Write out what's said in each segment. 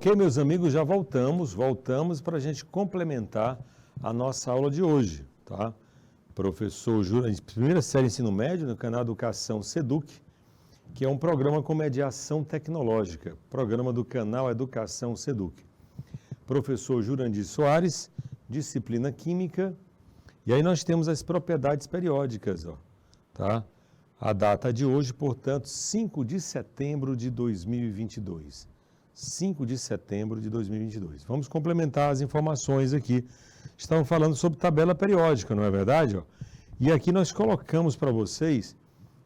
Ok, meus amigos, já voltamos para a gente complementar a nossa aula de hoje, tá? Professor Júlio, primeira série ensino médio no canal Educação Seduc, que é um programa com mediação tecnológica, programa do canal Educação Seduc. Professor Jurandir Soares, disciplina Química, e aí nós temos as propriedades periódicas, ó, tá? A data de hoje, portanto, 5 de setembro de 2022. 5 de setembro de 2022. Vamos complementar as informações aqui. Estamos falando sobre tabela periódica, não é verdade? Ó? E aqui nós colocamos para vocês,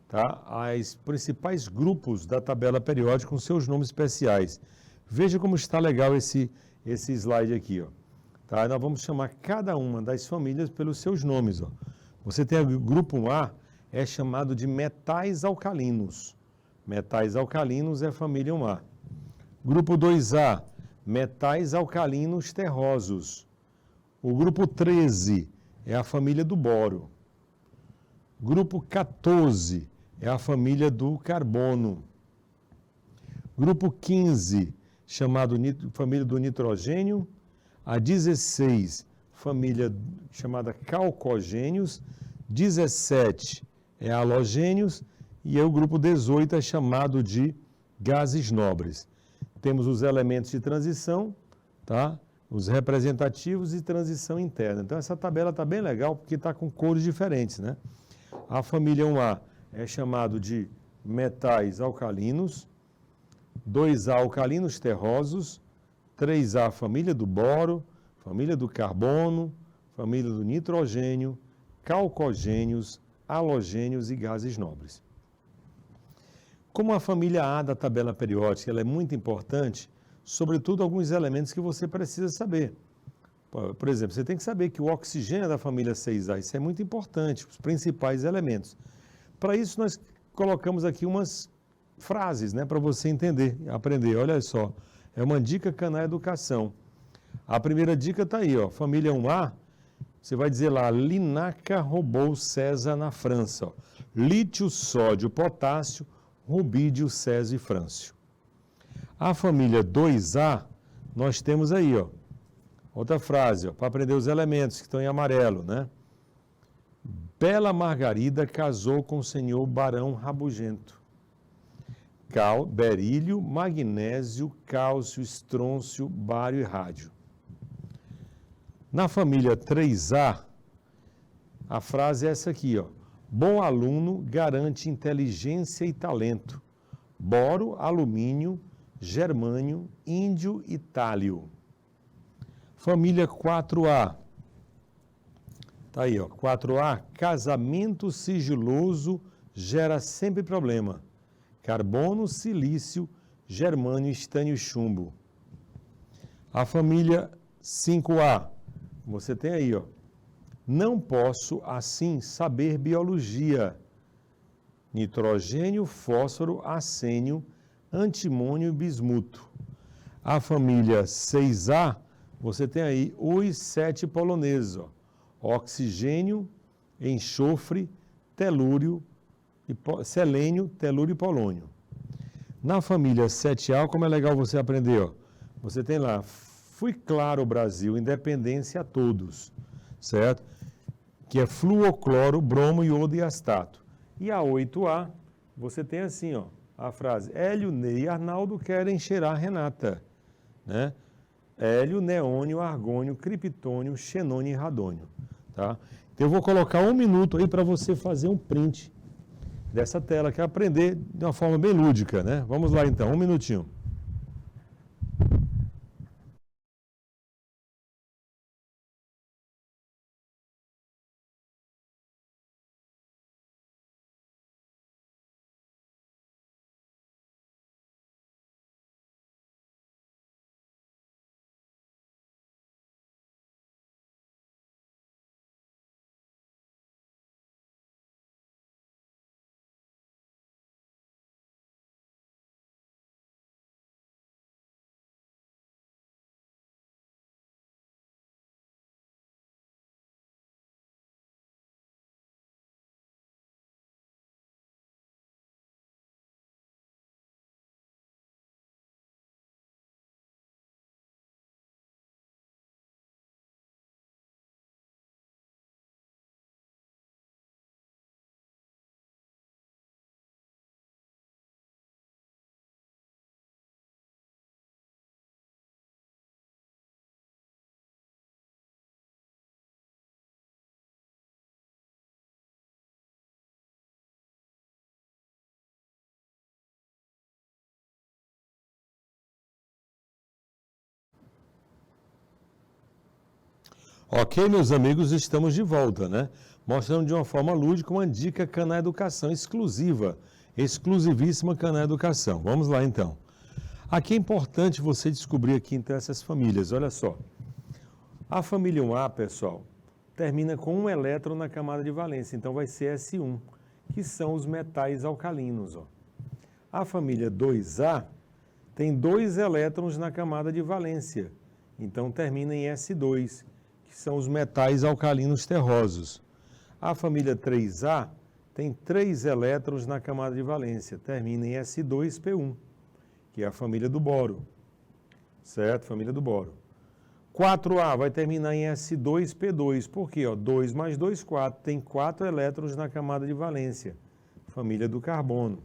tá, os principais grupos da tabela periódica com seus nomes especiais. Veja como está legal esse slide aqui. Ó. Tá? Nós vamos chamar cada uma das famílias pelos seus nomes. Ó. Você tem o grupo 1A, é chamado de metais alcalinos. Metais alcalinos é a família 1A. Grupo 2A, metais alcalinos terrosos. O grupo 13 é a família do boro. Grupo 14 é a família do carbono. Grupo 15, família do nitrogênio. A 16, família chamada calcogênios. 17 é halogênios. E o grupo 18 é chamado de gases nobres. Temos os elementos de transição, tá? Os representativos e transição interna. Então, essa tabela está bem legal porque está com cores diferentes, né? A família 1A é chamado de metais alcalinos, 2A alcalinos terrosos, 3A família do boro, família do carbono, família do nitrogênio, calcogênios, halogênios e gases nobres. Como a família A da tabela periódica ela é muito importante, sobretudo alguns elementos que você precisa saber. Por exemplo, você tem que saber que o oxigênio é da família 6A, isso é muito importante, os principais elementos. Para isso, nós colocamos aqui umas frases, né, para você entender, aprender. Olha só, é uma dica Canal Educação. A primeira dica está aí, ó, família 1A, você vai dizer lá, Linaca roubou César na França. Ó. Lítio, sódio, potássio, rubídio, césio e frâncio. A família 2A, nós temos aí, ó, outra frase, para aprender os elementos que estão em amarelo, né? Bela Margarida casou com o senhor Barão Rabugento. Berílio, magnésio, cálcio, estrôncio, bário e rádio. Na família 3A, a frase é essa aqui, ó. Bom aluno garante inteligência e talento. Boro, alumínio, germânio, índio e tálio. Família 4A. Tá aí, ó. 4A, casamento sigiloso gera sempre problema. Carbono, silício, germânio, estânio e chumbo. A família 5A. Você tem aí, ó. Não posso, assim, saber biologia. Nitrogênio, fósforo, arsênio, antimônio e bismuto. A família 6A, você tem aí os 7 poloneses. Ó. Oxigênio, enxofre, telúrio, selênio, telúrio e polônio. Na família 7A, como é legal você aprender, ó. Você tem lá, fui claro Brasil, independência a todos, certo? Que é fluocloro, bromo, iodo e astato. E a 8A, você tem assim, ó, a frase, Hélio, Ney e Arnaldo querem cheirar Renata, né? Hélio, neônio, argônio, criptônio, xenônio e radônio, tá? Então eu vou colocar 1 minuto aí para você fazer um print dessa tela, que é aprender de uma forma bem lúdica, né? Vamos lá então, 1 minutinho. Ok, meus amigos, estamos de volta, né? Mostrando de uma forma lúdica uma dica Caná Educação exclusiva, exclusivíssima Caná Educação. Vamos lá, então. Aqui é importante você descobrir aqui, então, essas famílias. Olha só. A família 1A, pessoal, termina com um elétron na camada de valência, então vai ser S1, que são os metais alcalinos, ó. A família 2A tem 2 elétrons na camada de valência, então termina em S2, que são os metais alcalinos terrosos. A família 3A tem 3 elétrons na camada de valência, termina em S2P1, que é a família do boro, certo? Família do boro. 4A vai terminar em S2P2, por quê? 2 mais 2, 4, tem 4 elétrons na camada de valência, família do carbono.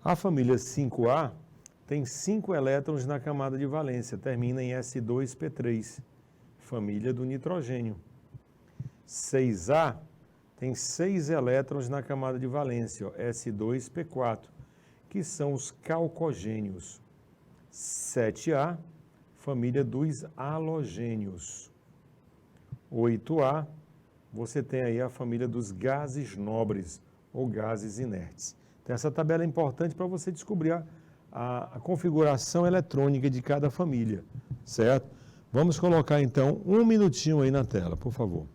A família 5A tem 5 elétrons na camada de valência, termina em S2P3, família do nitrogênio. 6A tem 6 elétrons na camada de valência, S2P4, que são os calcogênios. 7A, família dos halogênios. 8A, você tem aí a família dos gases nobres ou gases inertes. Então, essa tabela é importante para você descobrir a configuração eletrônica de cada família, certo? Vamos colocar, então, um minutinho aí na tela, por favor.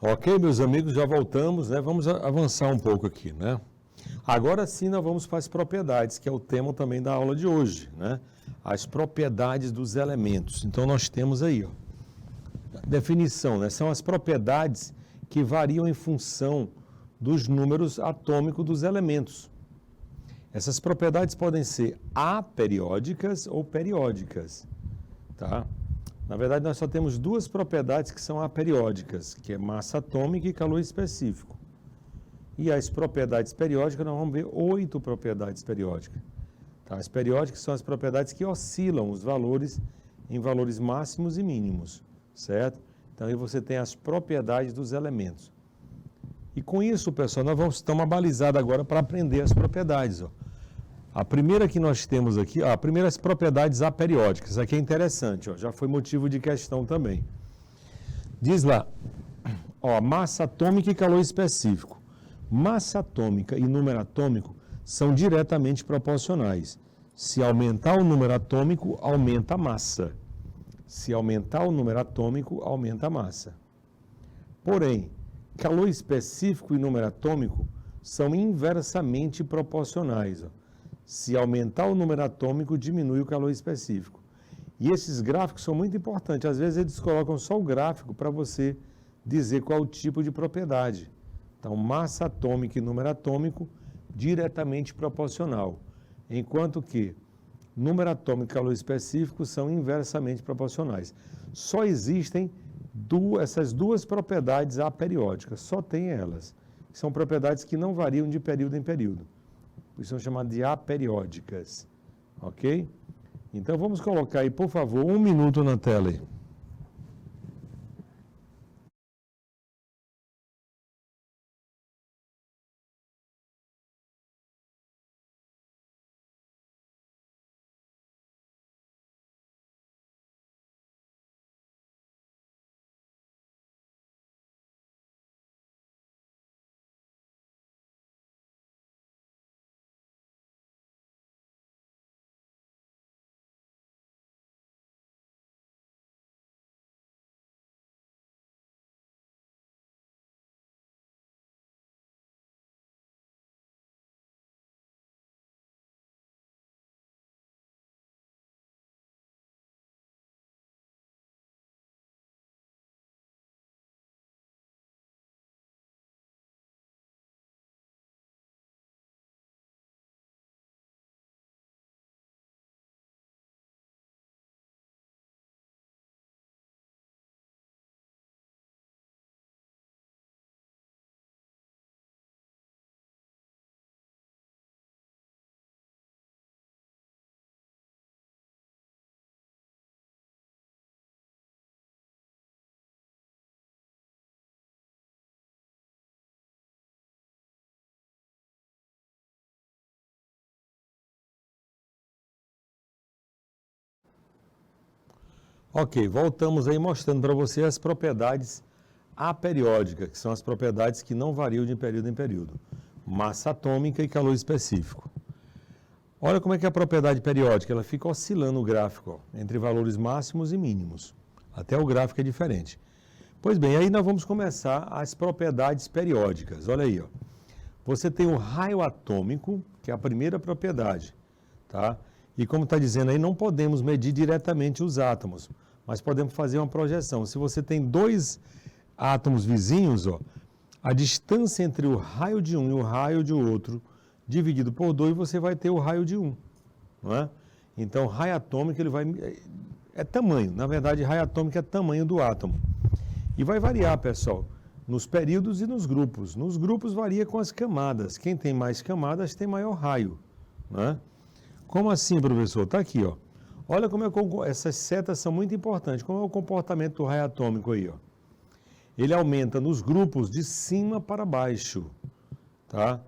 Ok, meus amigos, já voltamos, né? Vamos avançar um pouco aqui, né? Agora sim nós vamos para as propriedades, que é o tema também da aula de hoje, né? As propriedades dos elementos. Então nós temos aí, ó, definição, né? São as propriedades que variam em função dos números atômicos dos elementos. Essas propriedades podem ser aperiódicas ou periódicas, tá? Na verdade, nós só temos 2 propriedades que são aperiódicas, que é massa atômica e calor específico. E as propriedades periódicas, nós vamos ver 8 propriedades periódicas. Tá? As periódicas são as propriedades que oscilam os valores em valores máximos e mínimos, certo? Então, aí você tem as propriedades dos elementos. E com isso, pessoal, nós vamos dar uma balizada agora para aprender as propriedades, ó. A primeira que nós temos aqui, a primeira as propriedades aperiódicas. Aqui é interessante, ó, já foi motivo de questão também. Diz lá, ó, massa atômica e calor específico. Massa atômica e número atômico são diretamente proporcionais. Se aumentar o número atômico, aumenta a massa. Se aumentar o número atômico, aumenta a massa. Porém, calor específico e número atômico são inversamente proporcionais, ó. Se aumentar o número atômico, diminui o calor específico. E esses gráficos são muito importantes. Às vezes eles colocam só o gráfico para você dizer qual o tipo de propriedade. Então, massa atômica e número atômico, diretamente proporcional. Enquanto que número atômico e calor específico são inversamente proporcionais. Só existem essas 2 propriedades aperiódicas, só tem elas. São propriedades que não variam de período em período. Por isso são chamadas de aperiódicas, ok? Então vamos colocar aí, por favor, 1 minuto na tela aí. Ok, voltamos aí mostrando para você as propriedades aperiódicas, que são as propriedades que não variam de período em período. Massa atômica e calor específico. Olha como é que é a propriedade periódica, ela fica oscilando o gráfico, ó, entre valores máximos e mínimos. Até o gráfico é diferente. Pois bem, aí nós vamos começar as propriedades periódicas. Olha aí, ó. Você tem o raio atômico, que é a primeira propriedade, tá? E como está dizendo aí, não podemos medir diretamente os átomos, mas podemos fazer uma projeção. Se você tem dois átomos vizinhos, ó, a distância entre o raio de um e o raio de outro, dividido por 2, você vai ter o raio de 1, não é? Então, raio atômico, ele vai... é tamanho, na verdade, raio atômico é tamanho do átomo. E vai variar, pessoal, nos períodos e nos grupos. Nos grupos varia com as camadas. Quem tem mais camadas tem maior raio, né? Como assim, professor? Está aqui, ó. Olha como essas setas são muito importantes. Como é o comportamento do raio atômico aí, ó? Ele aumenta nos grupos de cima para baixo, tá?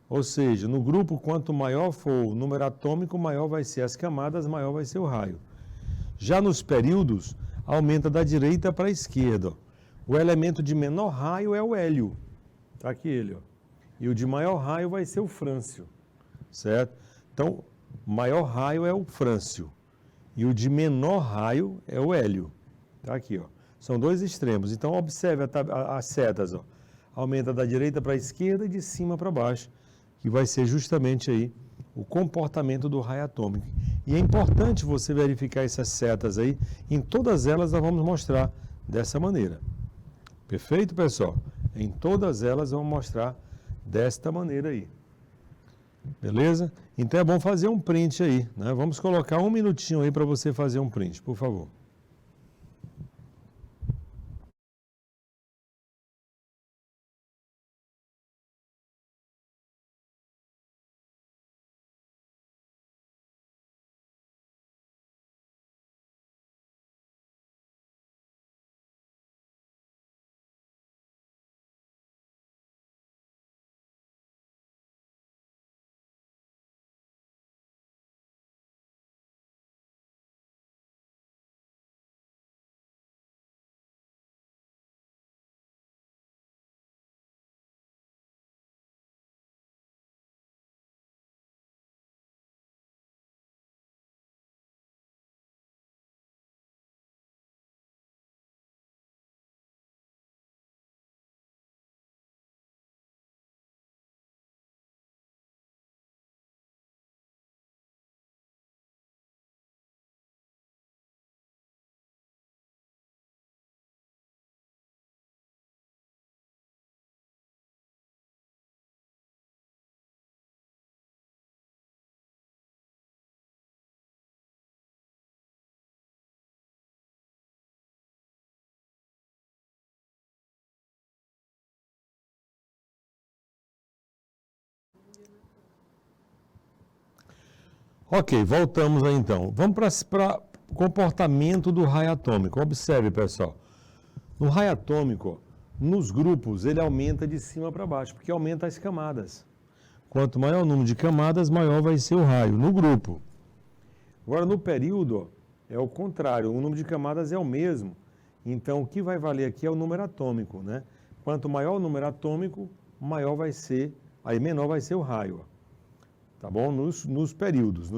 Ou seja, no grupo, quanto maior for o número atômico, maior vai ser as camadas, maior vai ser o raio. Já nos períodos, aumenta da direita para a esquerda, ó. O elemento de menor raio é o hélio. Está aqui ele, ó. E o de maior raio vai ser o frâncio, certo? Então, maior raio é o frâncio. E o de menor raio é o hélio. Está aqui, ó. São dois extremos. Então, observe as setas, ó. Aumenta da direita para a esquerda e de cima para baixo, que vai ser justamente aí o comportamento do raio atômico. E é importante você verificar essas setas aí. Em todas elas nós vamos mostrar dessa maneira. Perfeito, pessoal? Em todas elas vamos mostrar desta maneira aí. Beleza? Então é bom fazer um print aí, né? Vamos colocar um minutinho aí para você fazer um print, por favor. Ok, voltamos aí então. Vamos para o comportamento do raio atômico. Observe, pessoal. No raio atômico, nos grupos, ele aumenta de cima para baixo, porque aumenta as camadas. Quanto maior o número de camadas, maior vai ser o raio no grupo. Agora, no período, é o contrário. O número de camadas é o mesmo. Então, o que vai valer aqui é o número atômico, né? Quanto maior o número atômico, maior vai ser, aí menor vai ser o raio, ó. Tá bom? Nos períodos.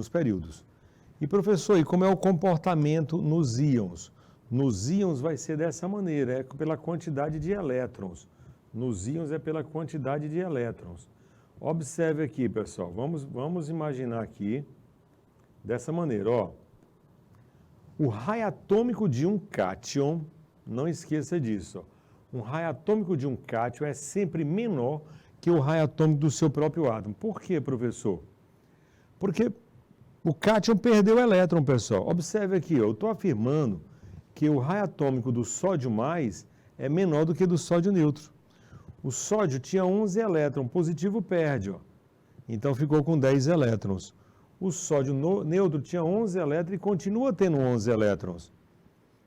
E, professor, e como é o comportamento nos íons? Nos íons vai ser dessa maneira, é pela quantidade de elétrons. Nos íons é pela quantidade de elétrons. Observe aqui, pessoal, vamos imaginar aqui, dessa maneira, ó. O raio atômico de um cátion, não esqueça disso, ó. Um raio atômico de um cátion é sempre menor que o raio atômico do seu próprio átomo. Por quê, professor? Porque o cátion perdeu elétron, pessoal. Observe aqui, ó, eu estou afirmando que o raio atômico do sódio mais é menor do que do sódio neutro. O sódio tinha 11 elétrons, positivo perde, ó. Então ficou com 10 elétrons. O sódio neutro tinha 11 elétrons e continua tendo 11 elétrons.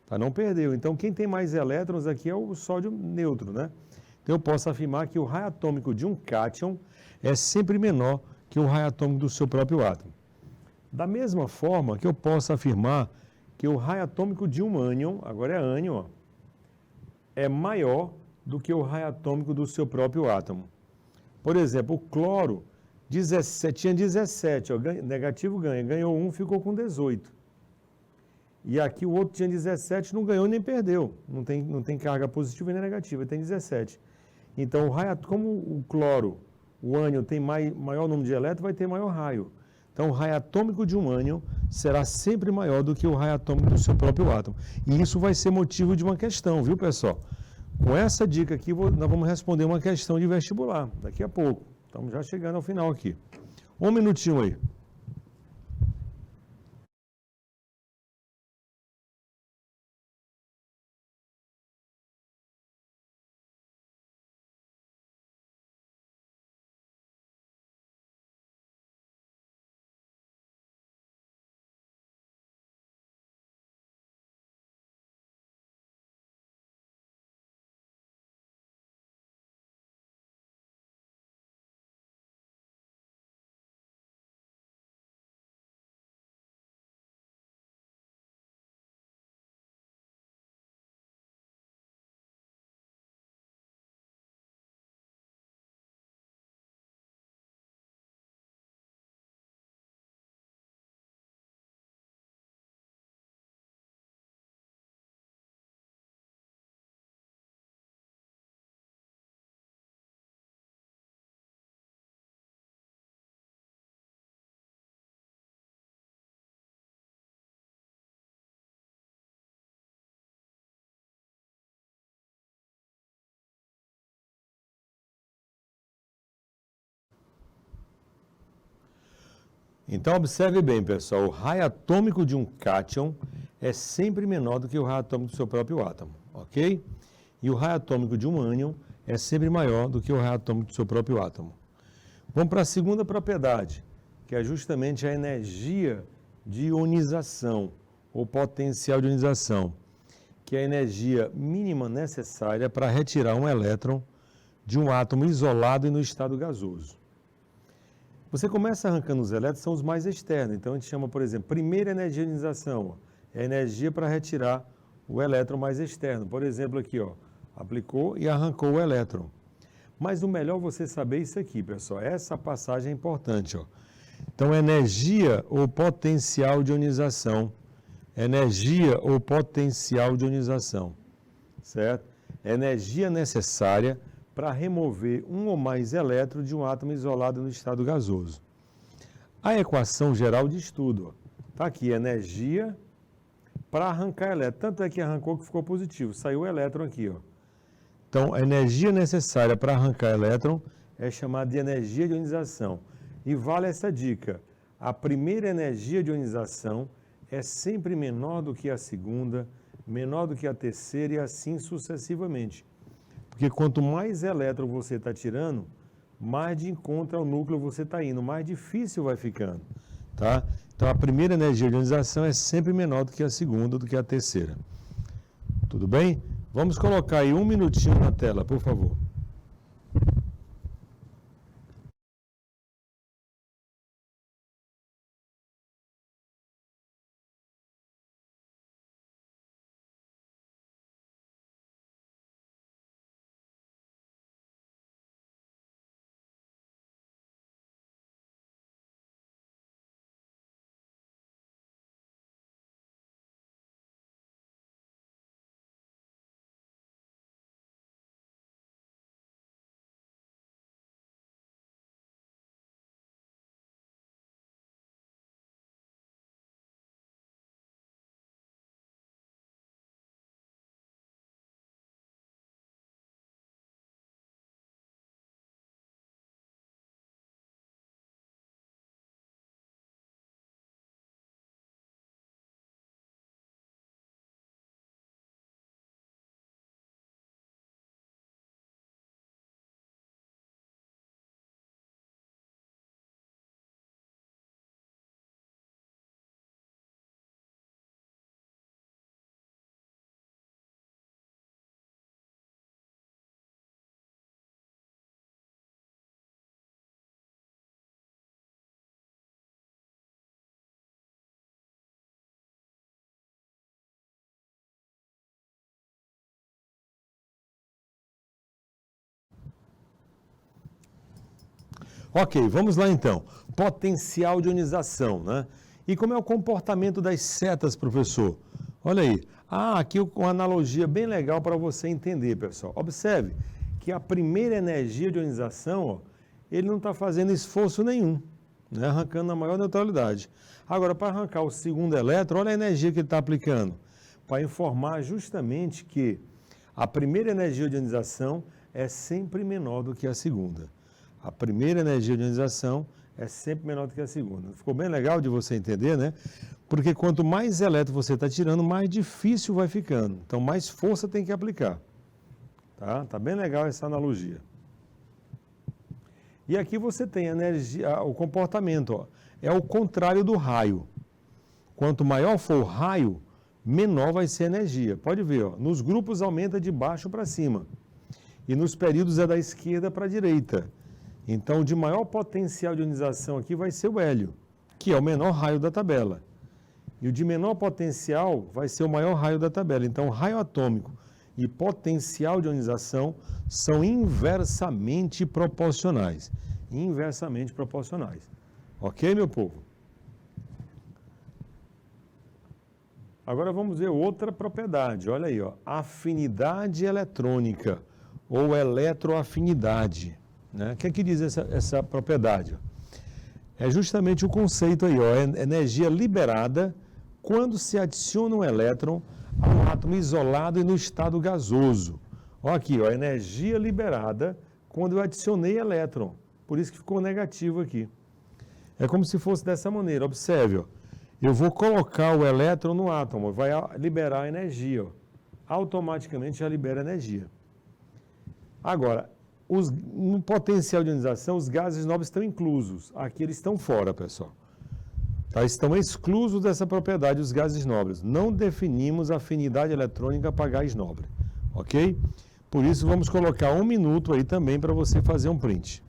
Tá? Não perdeu. Então quem tem mais elétrons aqui é o sódio neutro, né? Então eu posso afirmar que o raio atômico de um cátion é sempre menor que o raio atômico do seu próprio átomo. Da mesma forma que eu posso afirmar que o raio atômico de um ânion, agora é ânion, ó, é maior do que o raio atômico do seu próprio átomo. Por exemplo, o cloro tinha 17, ó, negativo ganha, ganhou 1, ficou com 18. E aqui o outro tinha 17, não ganhou nem perdeu. Não tem carga positiva nem negativa, tem 17. Então, como o cloro, o ânion tem maior número de elétrons, vai ter maior raio. Então, o raio atômico de um ânion será sempre maior do que o raio atômico do seu próprio átomo. E isso vai ser motivo de uma questão, viu, pessoal? Com essa dica aqui, nós vamos responder uma questão de vestibular, daqui a pouco. Estamos já chegando ao final aqui. Um minutinho aí. Então, observe bem, pessoal, o raio atômico de um cátion é sempre menor do que o raio atômico do seu próprio átomo, ok? E o raio atômico de um ânion é sempre maior do que o raio atômico do seu próprio átomo. Vamos para a segunda propriedade, que é justamente a energia de ionização, ou potencial de ionização, que é a energia mínima necessária para retirar um elétron de um átomo isolado e no estado gasoso. Você começa arrancando os elétrons, são os mais externos. Então, a gente chama, por exemplo, primeira energia de ionização. É a energia para retirar o elétron mais externo. Por exemplo, aqui, ó, aplicou e arrancou o elétron. Mas o melhor você saber isso aqui, pessoal. Essa passagem é importante, ó. Então, energia ou potencial de ionização. Energia ou potencial de ionização. Certo? Energia necessária para remover um ou mais elétrons de um átomo isolado no estado gasoso. A equação geral diz tudo. Está aqui, energia para arrancar elétron. Tanto é que arrancou que ficou positivo, saiu o elétron aqui. Ó. Então, a energia necessária para arrancar elétron é chamada de energia de ionização. E vale essa dica. A primeira energia de ionização é sempre menor do que a segunda, menor do que a terceira e assim sucessivamente. Porque quanto mais elétron você está tirando, mais de encontro ao núcleo você está indo, mais difícil vai ficando. Tá? Então, a primeira energia de ionização é sempre menor do que a segunda, do que a terceira. Tudo bem? Vamos colocar aí um minutinho na tela, por favor. Ok, vamos lá então. Potencial de ionização, né? E como é o comportamento das setas, professor? Olha aí. Aqui uma analogia bem legal para você entender, pessoal. Observe que a primeira energia de ionização, ó, ele não está fazendo esforço nenhum, né? Arrancando na maior neutralidade. Agora, para arrancar o segundo elétron, olha a energia que ele está aplicando. Para informar justamente que a primeira energia de ionização é sempre menor do que a segunda. A primeira energia de ionização é sempre menor do que a segunda. Ficou bem legal de você entender, né? Porque quanto mais elétron você está tirando, mais difícil vai ficando. Então, mais força tem que aplicar. Tá bem legal essa analogia. E aqui você tem a energia, o comportamento, ó, é o contrário do raio. Quanto maior for o raio, menor vai ser a energia. Pode ver, ó, nos grupos aumenta de baixo para cima. E nos períodos é da esquerda para a direita. Então, o de maior potencial de ionização aqui vai ser o hélio, que é o menor raio da tabela. E o de menor potencial vai ser o maior raio da tabela. Então, raio atômico e potencial de ionização são inversamente proporcionais. Inversamente proporcionais. Ok, meu povo? Agora vamos ver outra propriedade. Olha aí, ó, afinidade eletrônica ou eletroafinidade. Né? O que é que diz essa propriedade? É justamente o conceito aí, ó, energia liberada quando se adiciona um elétron a um átomo isolado e no estado gasoso. Olha aqui, ó, energia liberada quando eu adicionei elétron. Por isso que ficou negativo aqui. É como se fosse dessa maneira, observe, ó. Eu vou colocar o elétron no átomo, vai liberar energia, ó. Automaticamente já libera energia. Agora, no potencial de ionização, os gases nobres estão inclusos. Aqui eles estão fora, pessoal. Tá? Estão exclusos dessa propriedade os gases nobres. Não definimos afinidade eletrônica para gás nobre. Ok? Por isso, vamos colocar 1 minuto aí também para você fazer um print.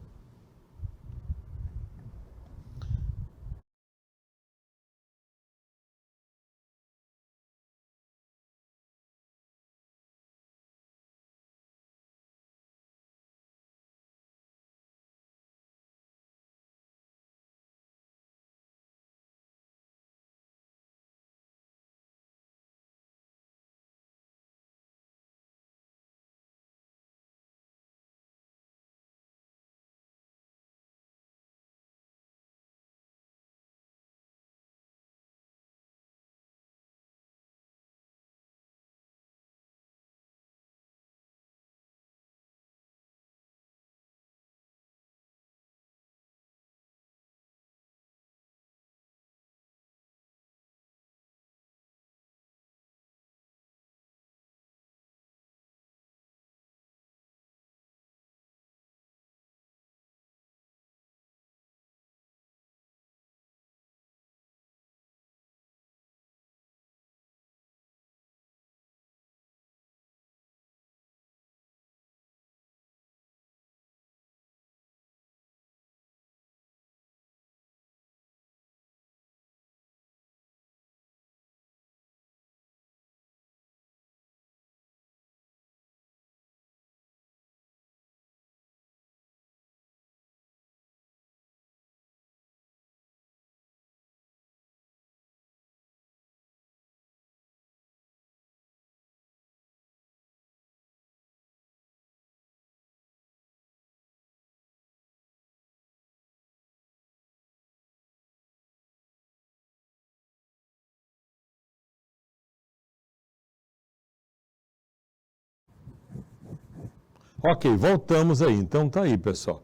Ok, voltamos aí. Então tá aí, pessoal.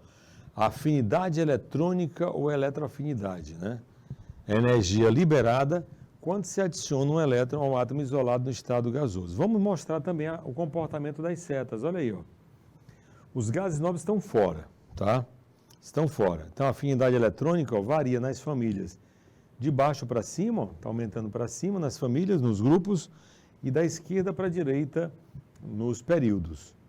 Afinidade eletrônica ou eletroafinidade, né? Energia liberada quando se adiciona um elétron a um átomo isolado no estado gasoso. Vamos mostrar também o comportamento das setas. Olha aí, ó. Os gases nobres estão fora, tá? Estão fora. Então a afinidade eletrônica, ó, varia nas famílias de baixo para cima, está aumentando para cima nas famílias, nos grupos, e da esquerda para a direita nos períodos.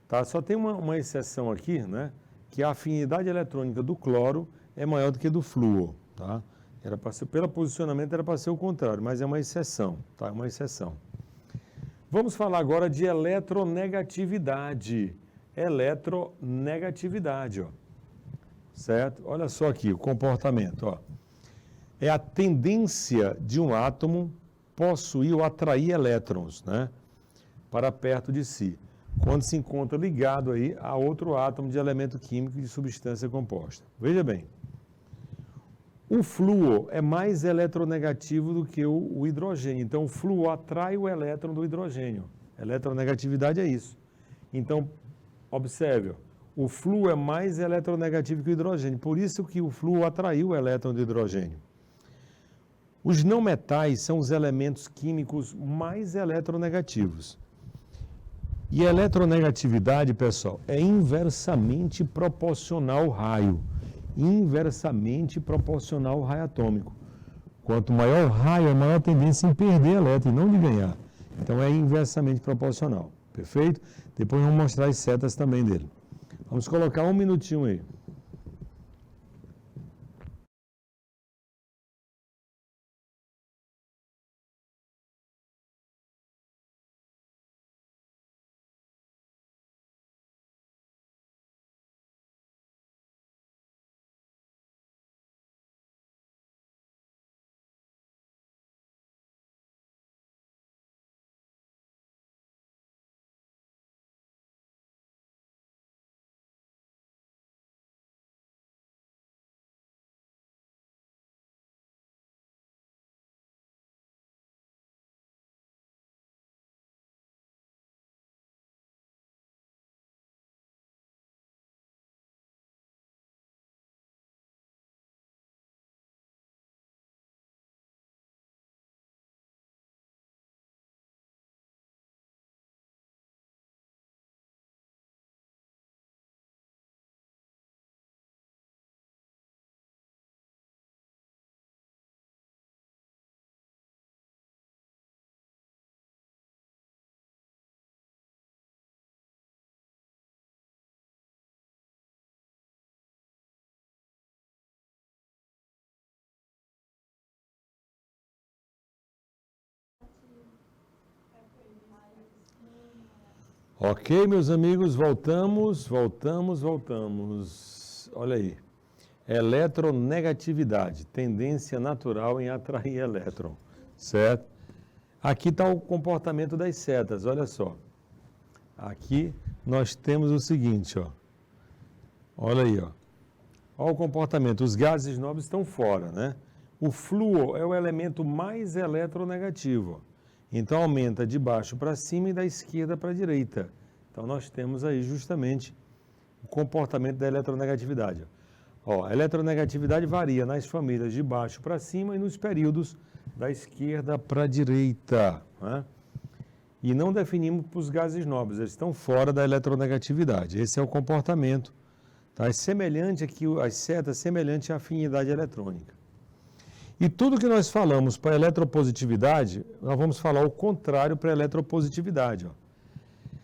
Tá? Só tem uma exceção aqui, né? Que a afinidade eletrônica do cloro é maior do que do flúor. Tá? Pelo posicionamento era para ser o contrário, mas é uma exceção. Tá? É uma exceção. Vamos falar agora de eletronegatividade. Eletronegatividade. Ó. certo? Olha só aqui o comportamento, ó. É a tendência de um átomo possuir ou atrair elétrons, né, para perto de si, quando se encontra ligado aí a outro átomo de elemento químico de substância composta. Veja bem, o flúor é mais eletronegativo do que o hidrogênio, então o flúor atrai o elétron do hidrogênio. Eletronegatividade é isso. Então, observe, ó, o flúor é mais eletronegativo que o hidrogênio, por isso que o flúor atraiu o elétron do hidrogênio. Os não metais são os elementos químicos mais eletronegativos. E a eletronegatividade, pessoal, é inversamente proporcional ao raio. Inversamente proporcional ao raio atômico. Quanto maior o raio, a maior tendência em perder elétron e não de ganhar. Então é inversamente proporcional. Perfeito? Depois vamos mostrar as setas também dele. Vamos colocar um minutinho aí. Ok, meus amigos, voltamos. Olha aí. Eletronegatividade, tendência natural em atrair elétron, certo? Aqui está o comportamento das setas, olha só. Aqui nós temos o seguinte, ó. Olha aí, ó. Olha o comportamento, os gases nobres estão fora, né? O flúor é o elemento mais eletronegativo, ó. Então aumenta de baixo para cima e da esquerda para a direita. Então nós temos aí justamente o comportamento da eletronegatividade. Ó, a eletronegatividade varia nas famílias de baixo para cima e nos períodos da esquerda para a direita, né? E não definimos para os gases nobres, eles estão fora da eletronegatividade. Esse é o comportamento. Tá? É semelhante aqui, as setas semelhante à afinidade eletrônica. E tudo que nós falamos para eletropositividade, nós vamos falar o contrário para eletropositividade. Ó.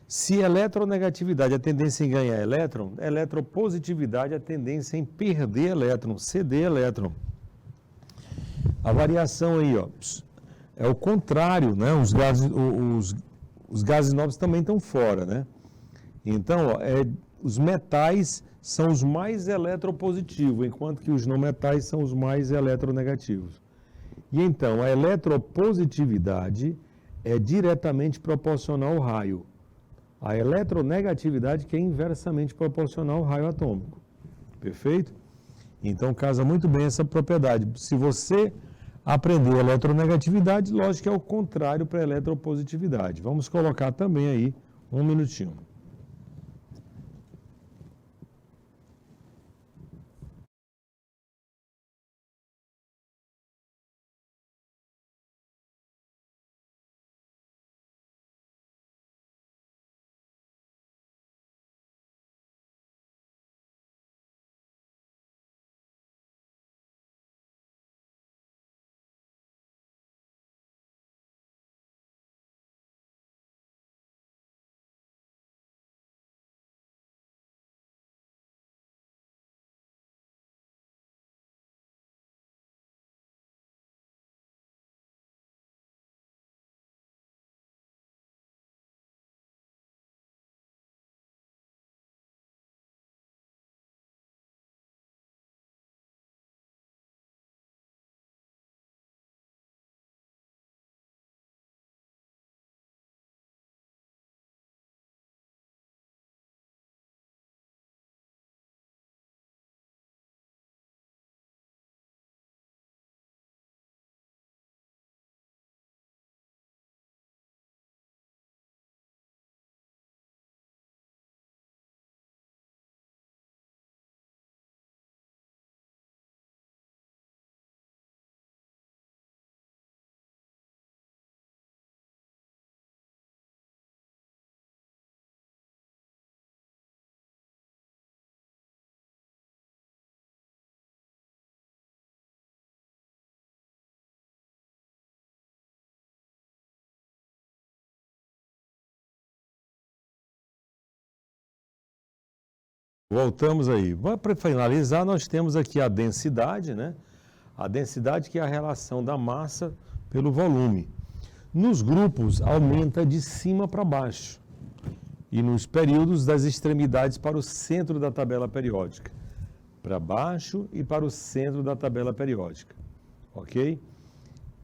Se eletronegatividade é a tendência em ganhar elétron, eletropositividade é a tendência em perder elétron, ceder elétron. A variação aí, ó, é o contrário, né? Os gases nobres também estão fora, né? Então, ó, os metais são os mais eletropositivos, enquanto que os não metais são os mais eletronegativos. E então, a eletropositividade é diretamente proporcional ao raio. A eletronegatividade que é inversamente proporcional ao raio atômico. Perfeito? Então, casa muito bem essa propriedade. Se você aprender eletronegatividade, lógico que é o contrário para a eletropositividade. Vamos colocar também aí um minutinho. Voltamos aí. Para finalizar, nós temos aqui a densidade, né? A densidade que é a relação da massa pelo volume. Nos grupos, aumenta de cima para baixo. E nos períodos, das extremidades para o centro da tabela periódica. Para baixo e para o centro da tabela periódica. Ok?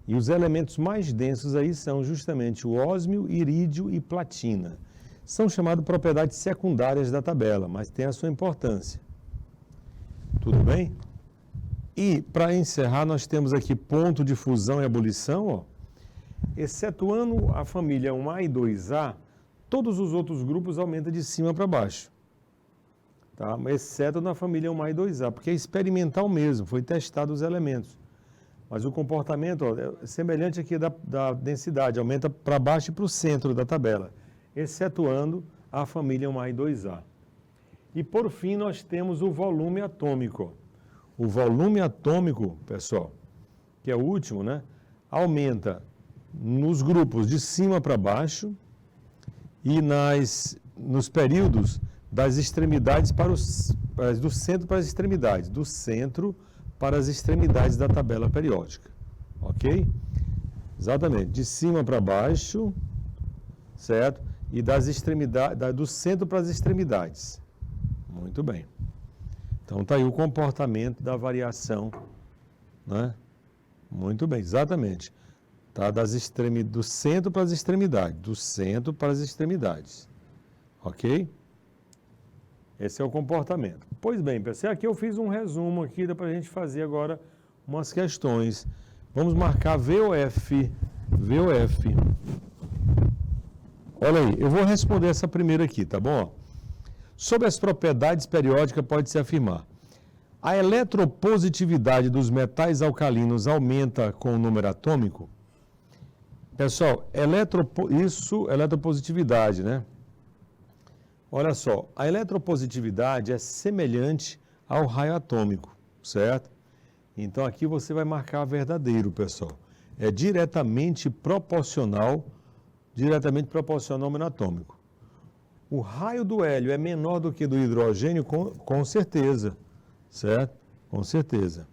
E os elementos mais densos aí são justamente o ósmio, irídio e platina. São chamados propriedades secundárias da tabela, mas tem a sua importância. Tudo bem? E, para encerrar, nós temos aqui ponto de fusão e ebulição, ó. Excetuando a família 1A e 2A, todos os outros grupos aumentam de cima para baixo. Tá? Exceto na família 1A e 2A, porque é experimental mesmo, foi testado os elementos. Mas o comportamento é semelhante aqui da densidade, aumenta para baixo e para o centro da tabela, excetuando a família 1A e 2A. E por fim nós temos o volume atômico. O volume atômico, pessoal, que é o último, né, aumenta nos grupos de cima para baixo e nos períodos das extremidades do centro para as extremidades, do centro para as extremidades da tabela periódica, ok? Exatamente, de cima para baixo, certo? E das extremidades, do centro para as extremidades. Muito bem. Então está aí o comportamento da variação, né? Muito bem, exatamente. Tá? Do centro para as extremidades, do centro para as extremidades, ok? Esse é o comportamento. Pois bem, pessoal, aqui eu fiz um resumo aqui, dá para a gente fazer agora umas questões. Vamos marcar VOF. VOF. Olha aí, eu vou responder essa primeira aqui, tá bom? Sobre as propriedades periódicas pode-se afirmar: a eletropositividade dos metais alcalinos aumenta com o número atômico? Pessoal, eletropositividade, né? Olha só, a eletropositividade é semelhante ao raio atômico, certo? Então aqui você vai marcar verdadeiro, pessoal. É diretamente proporcional ao número atômico. O raio do hélio é menor do que do hidrogênio? Com certeza, certo? Com certeza.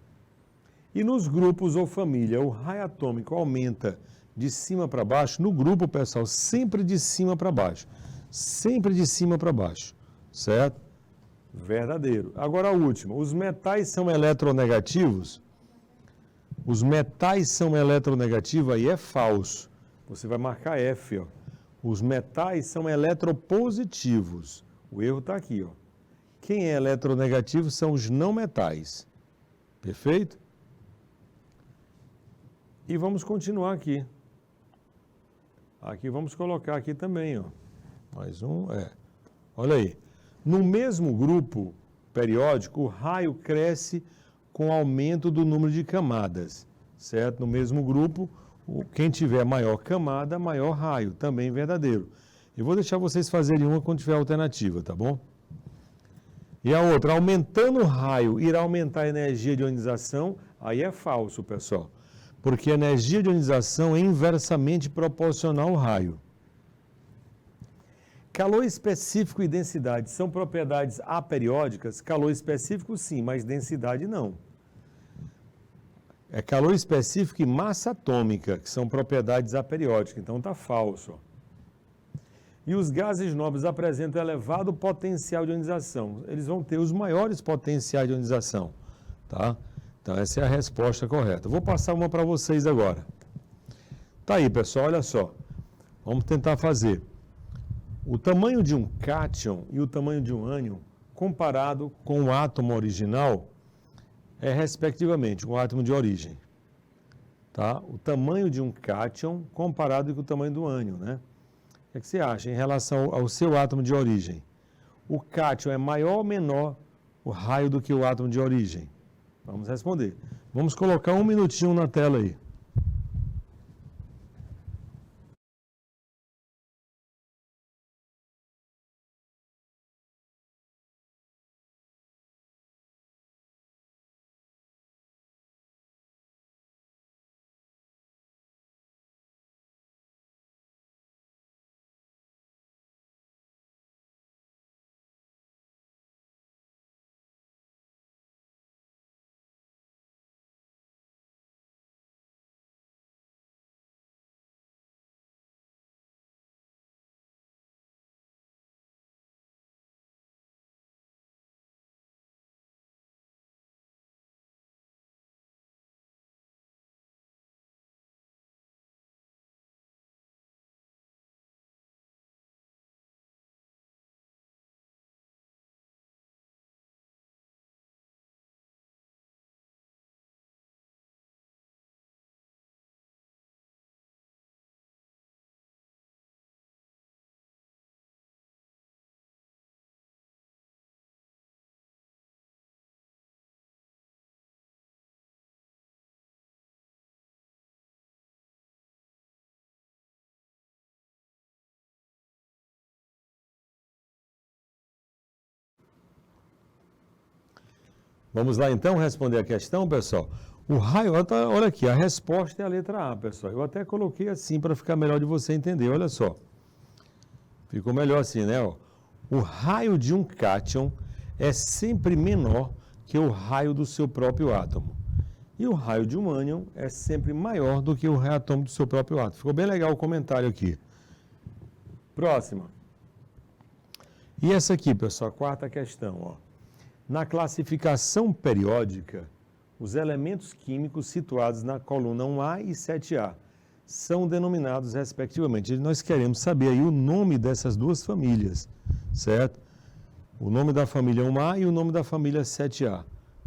E nos grupos ou família, o raio atômico aumenta de cima para baixo? No grupo, pessoal, sempre de cima para baixo. Sempre de cima para baixo, certo? Verdadeiro. Agora a última, os metais são eletronegativos? Os metais são eletronegativos? Aí é falso. Você vai marcar F, ó. Os metais são eletropositivos. O erro está aqui, ó. Quem é eletronegativo são os não metais. Perfeito? E vamos continuar aqui. Aqui vamos colocar aqui também, ó. Mais um, Olha aí. No mesmo grupo periódico, o raio cresce com aumento do número de camadas, certo? No mesmo grupo, quem tiver maior camada, maior raio, também verdadeiro. Eu vou deixar vocês fazerem uma quando tiver alternativa, tá bom? E a outra, aumentando o raio, irá aumentar a energia de ionização? Aí é falso, pessoal. Porque a energia de ionização é inversamente proporcional ao raio. Calor específico e densidade são propriedades aperiódicas? Calor específico sim, mas densidade não. É calor específico e massa atômica, que são propriedades aperiódicas, então está falso. E os gases nobres apresentam elevado potencial de ionização. Eles vão ter os maiores potenciais de ionização, tá? Então essa é a resposta correta. Vou passar uma para vocês agora. Tá aí, pessoal, olha só. Vamos tentar fazer. O tamanho de um cátion e o tamanho de um ânion, comparado com o átomo original, é respectivamente um átomo de origem. Tá? O tamanho de um cátion comparado com o tamanho do ânion, né? O que você acha em relação ao seu átomo de origem? O cátion é maior ou menor o raio do que o átomo de origem? Vamos responder. Vamos colocar um minutinho na tela aí. Vamos lá então responder a questão, pessoal. O raio, olha aqui, a resposta é a letra A, pessoal. Eu até coloquei assim para ficar melhor de você entender, olha só. Ficou melhor assim, né? Ó. O raio de um cátion é sempre menor que o raio do seu próprio átomo. E o raio de um ânion é sempre maior do que o raio atômico do seu próprio átomo. Ficou bem legal o comentário aqui. Próxima. E essa aqui, pessoal, a quarta questão. Ó. Na classificação periódica, os elementos químicos situados na coluna 1A e 7A são denominados respectivamente. Nós queremos saber aí o nome dessas duas famílias, certo? O nome da família 1A e o nome da família 7A.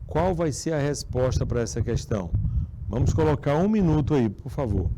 Qual vai ser a resposta para essa questão? Vamos colocar 1 minuto aí, por favor.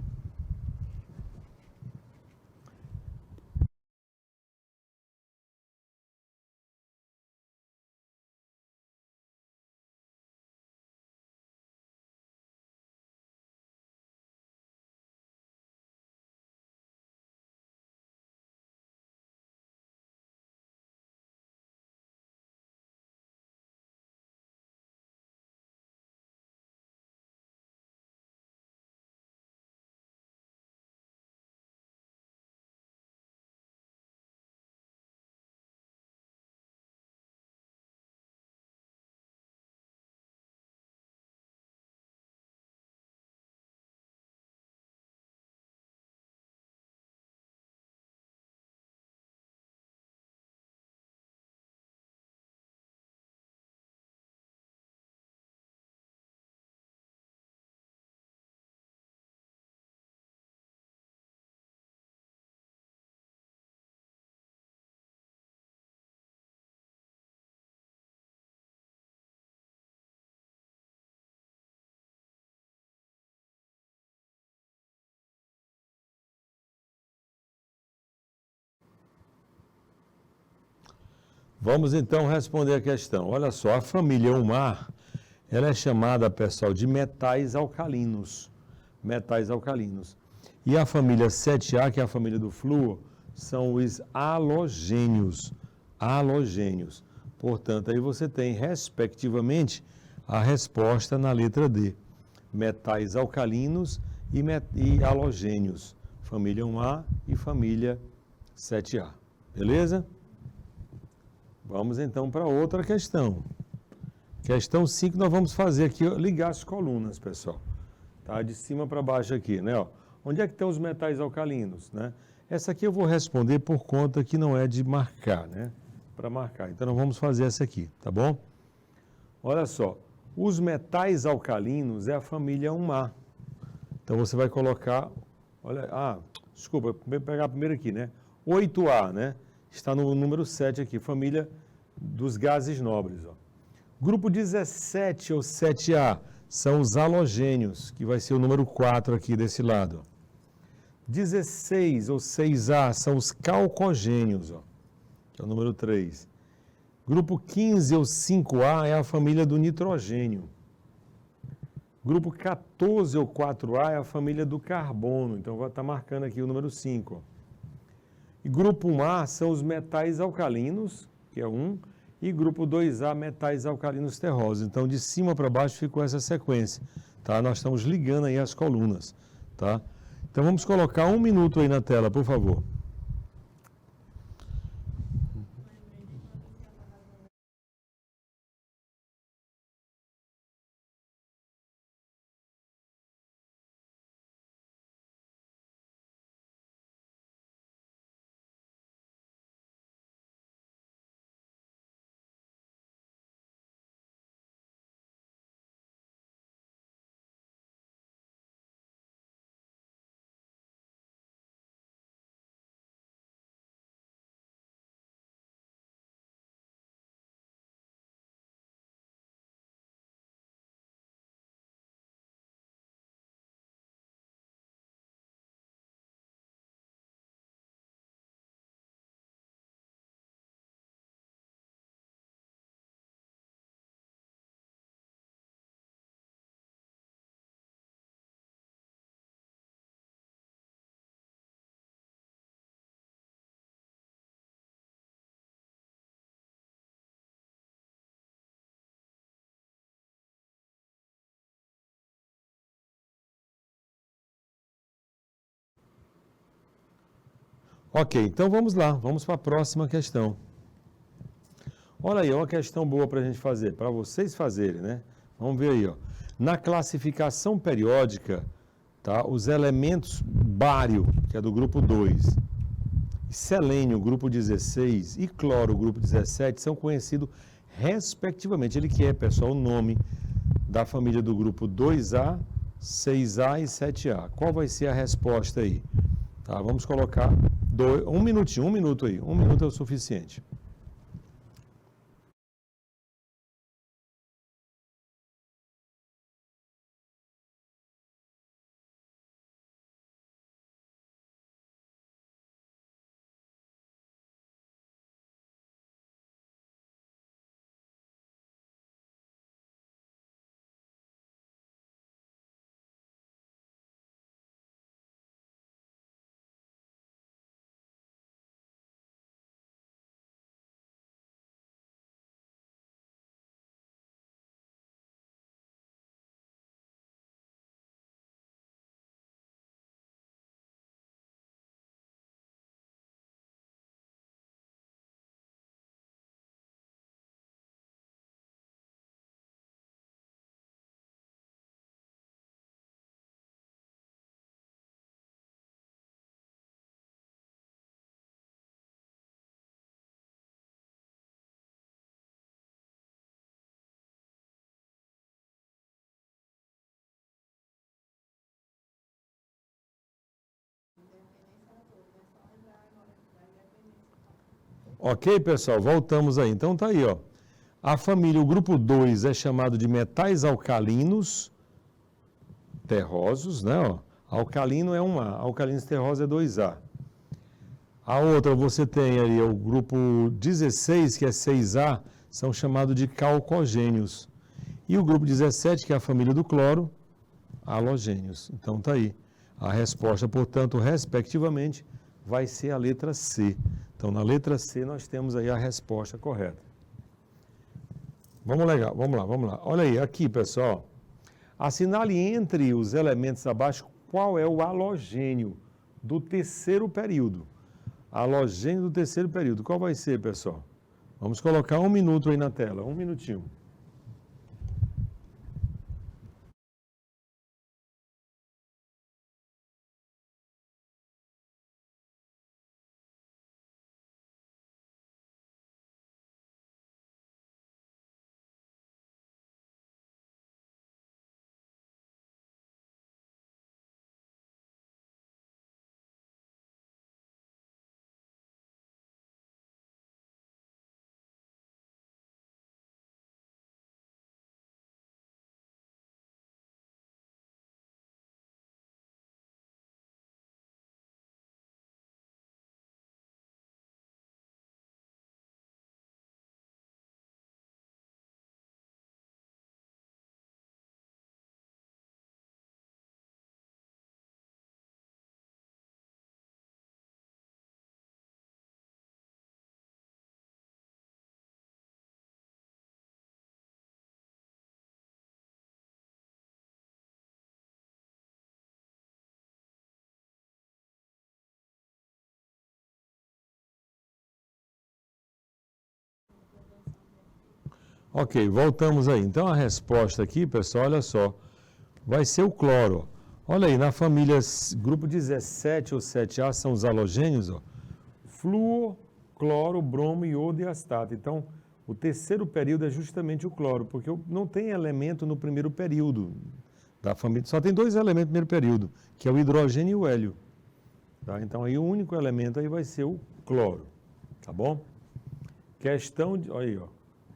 Vamos então responder a questão. Olha só, a família 1A, ela é chamada, pessoal, de metais alcalinos. Metais alcalinos. E a família 7A, que é a família do flúor, são os halogênios. Halogênios. Portanto, aí você tem, respectivamente, a resposta na letra D. Metais alcalinos e halogênios. Família 1A e família 7A. Beleza? Vamos então para outra questão. Questão 5, nós vamos fazer aqui, ligar as colunas, pessoal. Tá? De cima para baixo aqui, né? Ó. Onde é que estão os metais alcalinos, né? Essa aqui eu vou responder por conta que não é de marcar, né? Para marcar. Então, nós vamos fazer essa aqui, tá bom? Olha só, os metais alcalinos é a família 1A. Então, você vai colocar, olha, desculpa, vou pegar primeiro aqui, né? 8A, né? Está no número 7 aqui, família dos gases nobres. Ó. Grupo 17 ou 7A são os halogênios, que vai ser o número 4 aqui desse lado. 16 ou 6A são os calcogênios, ó, que é o número 3. Grupo 15 ou 5A é a família do nitrogênio. Grupo 14 ou 4A é a família do carbono, então vai estar marcando aqui o número 5. Ó. E grupo 1A são os metais alcalinos, que é 1, e grupo 2A, metais alcalinos terrosos. Então, de cima para baixo ficou essa sequência, tá? Nós estamos ligando aí as colunas, tá? Então, vamos colocar 1 minuto aí na tela, por favor. Ok, então vamos lá, vamos para a próxima questão. Olha aí, é uma questão boa para a gente fazer, para vocês fazerem, né? Vamos ver aí, ó. Na classificação periódica, tá, os elementos bário, que é do grupo 2, selênio, grupo 16, e cloro, grupo 17, são conhecidos respectivamente. Ele que é, pessoal, o nome da família do grupo 2A, 6A e 7A. Qual vai ser a resposta aí? Tá, vamos colocar um minuto aí. Um minuto é o suficiente. Ok, pessoal, voltamos aí. Então tá aí, ó. A família, o grupo 2 é chamado de metais alcalinos terrosos, né? Ó. Alcalino é 1A, alcalinos terrosos é 2A. A outra você tem aí o grupo 16, que é 6A, são chamados de calcogênios. E o grupo 17, que é a família do cloro, halogênios. Então tá aí. A resposta, portanto, respectivamente, vai ser a letra C. Então, na letra C, nós temos aí a resposta correta. Vamos lá. Olha aí, aqui, pessoal. Assinale entre os elementos abaixo qual é o halogênio do terceiro período. Halogênio do terceiro período. Qual vai ser, pessoal? Vamos colocar um minuto aí na tela. Um minutinho. Ok, voltamos aí. Então a resposta aqui, pessoal, olha só, vai ser o cloro. Olha aí, na família grupo 17 ou 7A são os halogênios, ó. Flúor, cloro, bromo, iodo e astato. Então, o terceiro período é justamente o cloro, porque não tem elemento no primeiro período da família. Só tem dois elementos no primeiro período, que é o hidrogênio e o hélio. Tá? Então, aí o único elemento aí vai ser o cloro. Tá bom? Questão de... Olha aí, ó.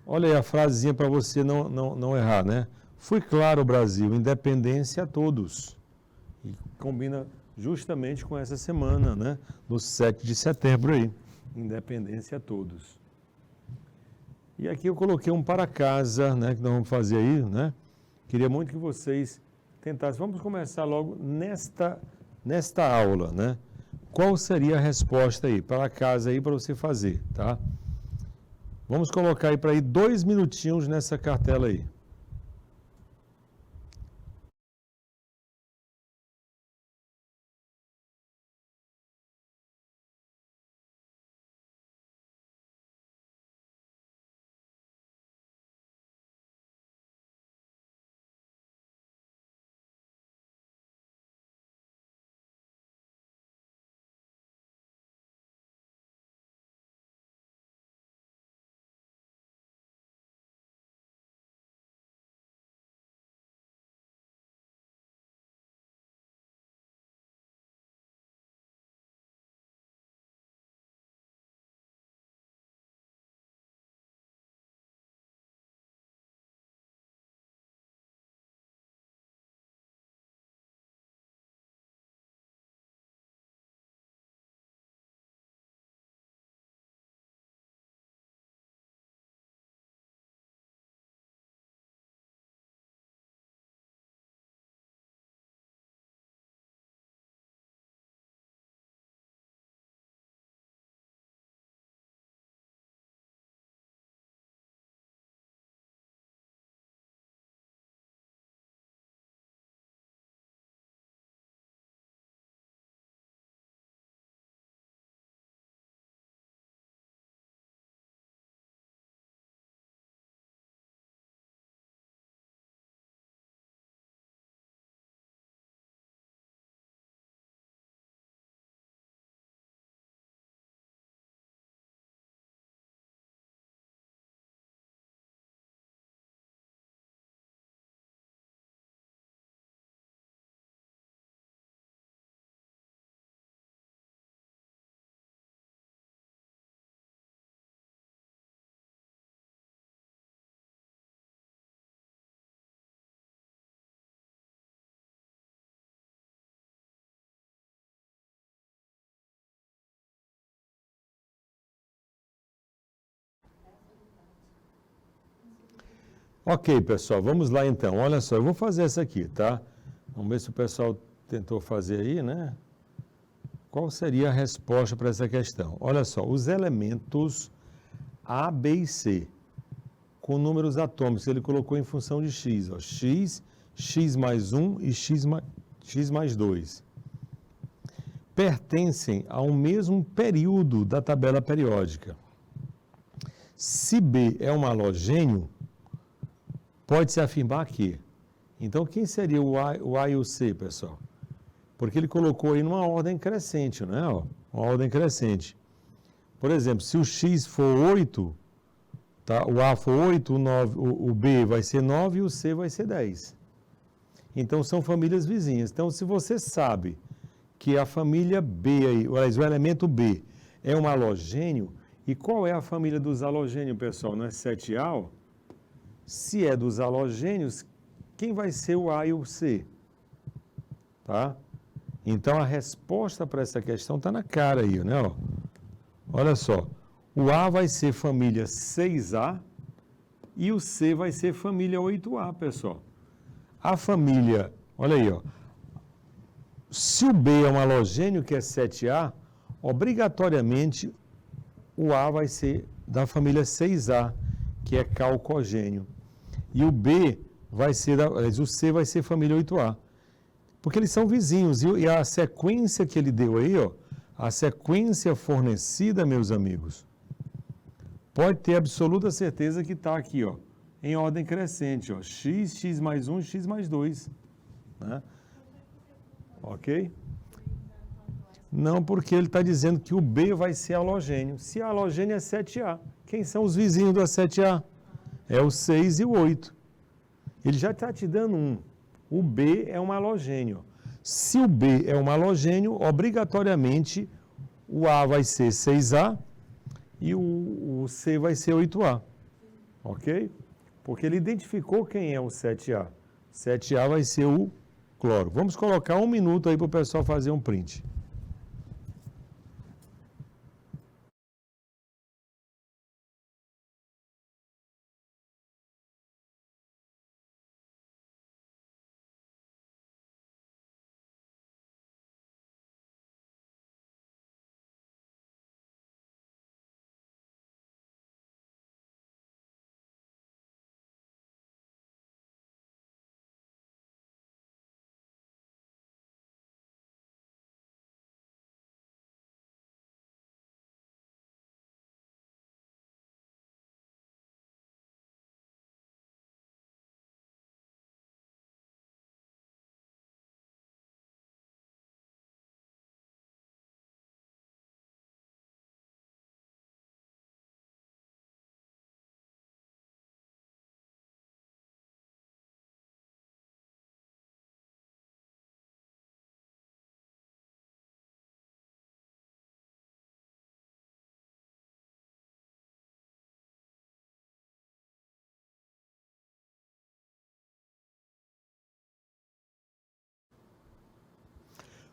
Olha aí a frasezinha para você não errar, né? Fui claro, Brasil, independência a todos. E combina justamente com essa semana, né? No 7 de setembro aí. Independência a todos. E aqui eu coloquei um para casa, né? Que nós vamos fazer aí, né? Queria muito que vocês tentassem. Vamos começar logo nesta aula, né? Qual seria a resposta aí? Para casa aí para você fazer, tá? Vamos colocar aí para ir 2 minutinhos nessa cartela aí. Ok, pessoal, vamos lá então. Olha só, eu vou fazer essa aqui, tá? Vamos ver se o pessoal tentou fazer aí, né? Qual seria a resposta para essa questão? Olha só, os elementos A, B e C, com números atômicos, ele colocou em função de x, ó, x, x mais 1 e x mais 2. Pertencem ao mesmo período da tabela periódica. Se B é um halogênio, pode-se afirmar que. Então, quem seria o A e o C, pessoal? Porque ele colocou aí numa ordem crescente, né? Ó, uma ordem crescente. Por exemplo, se o X for 8, tá? O A for 8, o B vai ser 9 e o C vai ser 10. Então, são famílias vizinhas. Então, se você sabe que a família B, aí, o elemento B, é um halogênio, e qual é a família dos halogênios, pessoal? Não é 7A? Ó? Se é dos halogênios, quem vai ser o A e o C? Tá? Então, a resposta para essa questão está na cara aí, né? Ó. Olha só, o A vai ser família 6A e o C vai ser família 8A, pessoal. A família, olha aí, ó. Se o B é um halogênio, que é 7A, obrigatoriamente o A vai ser da família 6A, que é calcogênio. E o B vai ser, o C vai ser família 8A. Porque eles são vizinhos. E a sequência que ele deu aí, ó, a sequência fornecida, meus amigos, pode ter absoluta certeza que está aqui, ó, em ordem crescente, ó, x, x mais 1, x mais 2. Né? Ok? Não, porque ele está dizendo que o B vai ser halogênio. Se a halogênio é 7A, quem são os vizinhos da 7A? É o 6 e o 8. Ele já está te dando um. O B é um halogênio. Se o B é um halogênio, obrigatoriamente o A vai ser 6A e o C vai ser 8A. Ok? Porque ele identificou quem é o 7A. 7A vai ser o cloro. Vamos colocar 1 minuto aí para o pessoal fazer um print.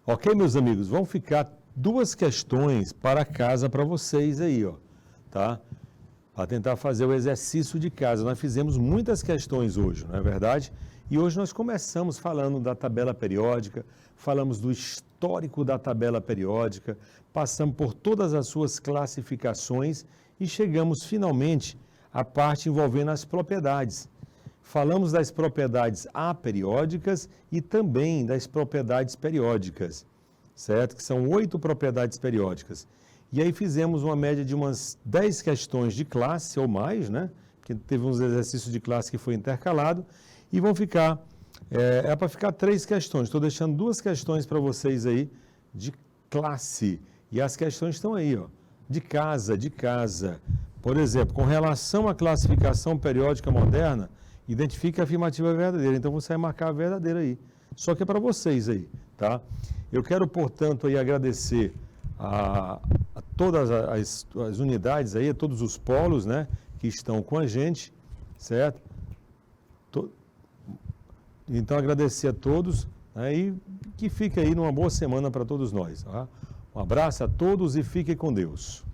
Ok, meus amigos, vão ficar 2 questões para casa para vocês aí, ó, tá? Para tentar fazer o exercício de casa. Nós fizemos muitas questões hoje, não é verdade? E hoje nós começamos falando da tabela periódica, falamos do histórico da tabela periódica, passamos por todas as suas classificações e chegamos finalmente à parte envolvendo as propriedades. Falamos das propriedades aperiódicas e também das propriedades periódicas, certo? Que são 8 propriedades periódicas. E aí fizemos uma média de umas 10 questões de classe ou mais, né? Porque teve uns exercícios de classe que foi intercalado. E vão ficar, para ficar 3 questões. Estou deixando 2 questões para vocês aí de classe. E as questões estão aí, ó, de casa, de casa. Por exemplo, com relação à classificação periódica moderna, identifique a afirmativa verdadeira. Então, você vai marcar a verdadeira aí. Só que é para vocês aí, tá? Eu quero, portanto, aí agradecer a todas as unidades aí, a todos os polos, né, que estão com a gente, certo? Então, agradecer a todos, né, e que fique aí numa boa semana para todos nós, tá? Um abraço a todos e fiquem com Deus.